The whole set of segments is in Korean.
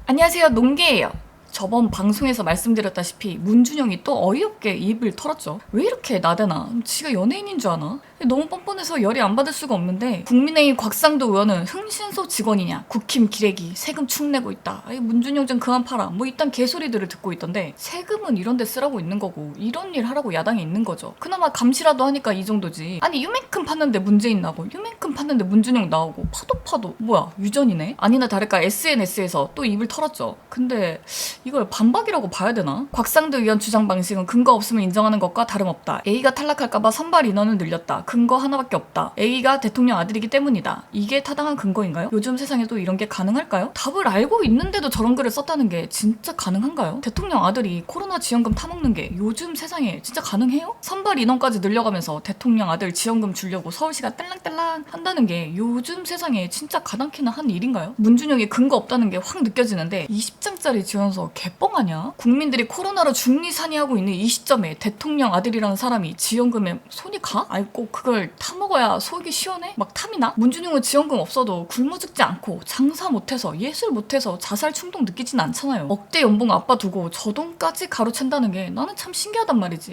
안녕하세요, 농개예요. 저번 방송에서 말씀드렸다시피 문준영이 또 어이없게 입을 털었죠. 왜 이렇게 나대나? 지가 연예인인 줄 아나? 너무 뻔뻔해서 열이 안 받을 수가 없는데, 국민의힘 곽상도 의원은 흥신소 직원이냐, 국힘 기레기, 세금 축 내고 있다, 아이 문준영 좀 그만 팔아, 뭐 이딴 개소리들을 듣고 있던데, 세금은 이런 데 쓰라고 있는 거고 이런 일 하라고 야당에 있는 거죠. 그나마 감시라도 하니까 이 정도지. 아니 요만큼 팠는데 문재인 나오고 요만큼 팠는데 문준영 나오고 파도 뭐야, 유전이네? 아니나 다를까 SNS에서 또 입을 털었죠. 근데 이걸 반박이라고 봐야 되나? 곽상도 의원 주장 방식은 근거 없으면 인정하는 것과 다름없다. A가 탈락할까봐 선발 인원을 늘렸다. 근거 하나밖에 없다. A가 대통령 아들이기 때문이다. 이게 타당한 근거인가요? 요즘 세상에도 이런 게 가능할까요? 답을 알고 있는데도 저런 글을 썼다는 게 진짜 가능한가요? 대통령 아들이 코로나 지원금 타먹는 게 요즘 세상에 진짜 가능해요? 선발 인원까지 늘려가면서 대통령 아들 지원금 주려고 서울시가 딸랑딸랑 한다는 게 요즘 세상에 진짜 가당키나 한 일인가요? 문준영이 근거 없다는 게 확 느껴지는데 20장짜리 지원서 개뻥하냐? 국민들이 코로나로 중리산이하고 있는 이 시점에 대통령 아들이라는 사람이 지원금에 손이 가? 아니 꼭 그걸 타먹어야 속이 시원해? 막 탐이나? 문준영은 지원금 없어도 굶어 죽지 않고 장사 못해서 예술 못해서 자살 충동 느끼진 않잖아요. 억대 연봉 아빠 두고 저 돈까지 가로챈다는 게 나는 참 신기하단 말이지.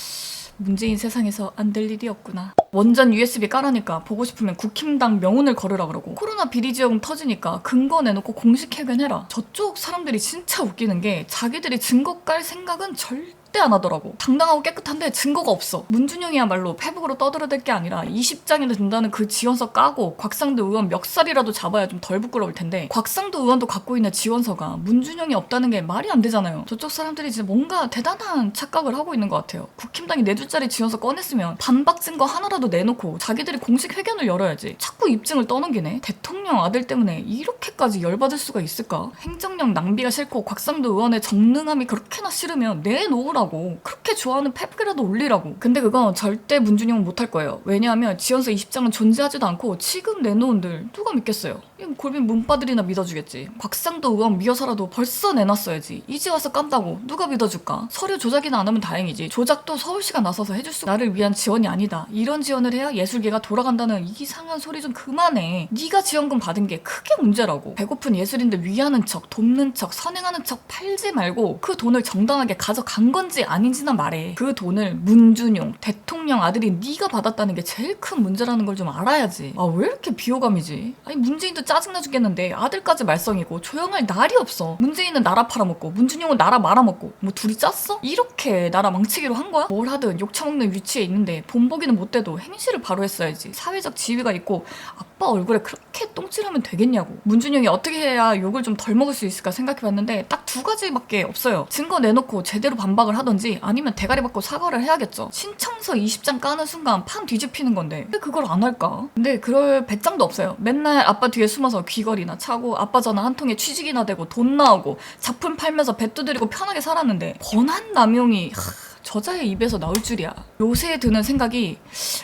문재인 세상에서 안 될 일이 없구나. 원전 USB 깔아니까 보고 싶으면 국힘당 명운을 걸으라 그러고, 코로나 비리지원금 터지니까 근거 내놓고 공식 해견해라. 저쪽 사람들이 진짜 웃기는 게 자기들이 증거 깔 생각은 절대 안 하더라고. 당당하고 깨끗한데 증거가 없어. 문준영이야말로 페북으로 떠들어댈 게 아니라 20장이나 된다는 그 지원서 까고 곽상도 의원 멱살이라도 잡아야 좀 덜 부끄러울 텐데, 곽상도 의원도 갖고 있는 지원서가 문준영이 없다는 게 말이 안 되잖아요. 저쪽 사람들이 진짜 뭔가 대단한 착각을 하고 있는 것 같아요. 국힘당이 4줄짜리 지원서 꺼냈으면 반박 증거 하나라도 내놓고 자기들이 공식 회견을 열어야지. 자꾸 입증을 떠넘기네. 대통령 아들 때문에 이렇게까지 열받을 수가 있을까? 행정력 낭비가 싫고 곽상도 의원의 정능함이 그렇게나 싫으면 내놓으라고. 그렇게 좋아하는 페북이라도 올리라고. 근데 그건 절대 문준영은 못할 거예요. 왜냐하면 지원서 20장은 존재하지도 않고 지금 내놓은들 누가 믿겠어요? 이건 골빈 문바들이나 믿어주겠지. 곽상도 의원 미워서라도 벌써 내놨어야지. 이제 와서 깐다고 누가 믿어줄까? 서류 조작이나 안 하면 다행이지. 조작도 서울시가 나서서 해줄 수. 나를 위한 지원이 아니다. 이런 지원을 해야 예술계가 돌아간다는 이상한 소리 좀 그만해. 네가 지원금 받은 게 크게 문제라고. 배고픈 예술인들 위하는 척, 돕는 척, 선행하는 척 팔지 말고 그 돈을 정당하게 가져간 건지 아닌지나 말해. 그 돈을 문준용 대통령 아들이 네가 받았다는 게 제일 큰 문제라는 걸 좀 알아야지. 아 왜 이렇게 비호감이지? 아니 문재인도 짜증나 죽겠는데 아들까지 말썽이고 조용할 날이 없어. 문재인은 나라 팔아먹고 문준용은 나라 말아먹고 뭐 둘이 짰어? 이렇게 나라 망치기로 한 거야? 뭘 하든 욕처먹는 위치에 있는데 본보기는 못 돼도 행실을 바로 했어야지. 사회적 지위가 있고 아빠 얼굴에 그렇게 똥칠하면 되겠냐고. 문준영이 어떻게 해야 욕을 좀 덜 먹을 수 있을까 생각해봤는데 딱 2가지밖에 없어요. 증거 내놓고 제대로 반박을 하던지 아니면 대가리 받고 사과를 해야겠죠. 신청서 20장 까는 순간 판 뒤집히는 건데 왜 그걸 안 할까? 근데 그럴 배짱도 없어요. 맨날 아빠 뒤에 숨어서 귀걸이나 차고 아빠 전화 한 통에 취직이나 되고 돈 나오고 작품 팔면서 배 두드리고 편하게 살았는데 권한 남용이 저자의 입에서 나올 줄이야. 요새 드는 생각이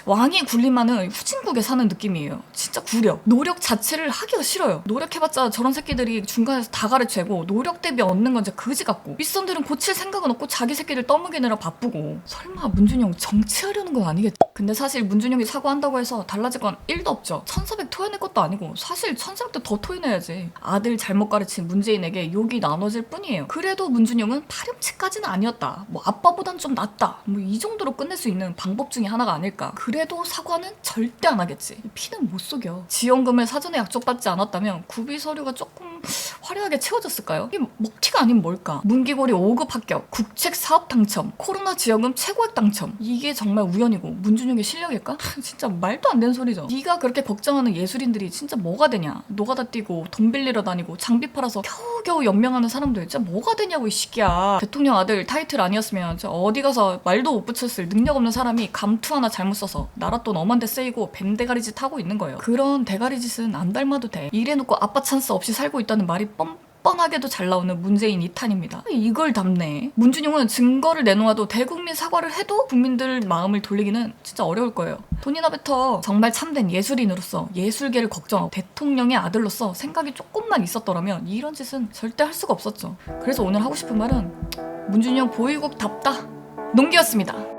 왕이 군림하는 후진국에 사는 느낌이에요. 진짜 구려. 노력 자체를 하기가 싫어요. 노력해봤자 저런 새끼들이 중간에서 다 가르치고 노력 대비 얻는 건 진짜 그지 같고, 윗선들은 고칠 생각은 없고 자기 새끼들 떠먹이느라 바쁘고. 설마 문준영 정치하려는 건 아니겠지? 근데 사실 문준영이 사과한다고 해서 달라질 건 1도 없죠. 1400 토해낼 것도 아니고 사실 1400도 더 토해내야지. 아들 잘못 가르친 문재인에게 욕이 나눠질 뿐이에요. 그래도 문준영은 파렴치까지는 아니었다. 뭐 아빠보단 좀 낫다. 뭐 이 정도로 끝낼 수 있는 방법 중에 하나가 아닐까. 그래도 사과는 절대 안 하겠지. 피는 못 속여. 지원금을 사전에 약속받지 않았다면 구비 서류가 조금 화려하게 채워졌을까요? 이게 먹튀가 아닌 뭘까? 문기고리 5급 합격, 국책 사업 당첨, 코로나 지원금 최고액 당첨. 이게 정말 우연이고 문준영의 실력일까? 진짜 말도 안 되는 소리죠. 네가 그렇게 걱정하는 예술인들이 진짜 뭐가 되냐? 노가다 뛰고 돈 빌리러 다니고 장비 팔아서 겨우겨우 연명하는 사람들 진짜 뭐가 되냐고 이 새끼야. 대통령 아들 타이틀 아니었으면 어디 가서 말도 못 붙였을 능력 없는 사람이 감투 하나 잘못 써서 나라 돈 엄한 데 쓰이고 뱀대가리 짓 하고 있는 거예요. 그런 대가리 짓은 안 닮아도 돼. 이래놓고 아빠 찬스 없이 살고 있다는 말이 뻔하게도 잘 나오는 문재인 2탄입니다. 이걸 담네. 문준용은 증거를 내놓아도 대국민 사과를 해도 국민들 마음을 돌리기는 진짜 어려울 거예요. 돈이나 뱉어. 정말 참된 예술인으로서 예술계를 걱정하고 대통령의 아들로서 생각이 조금만 있었더라면 이런 짓은 절대 할 수가 없었죠. 그래서 오늘 하고 싶은 말은 문준용 보이국답다. 농기였습니다.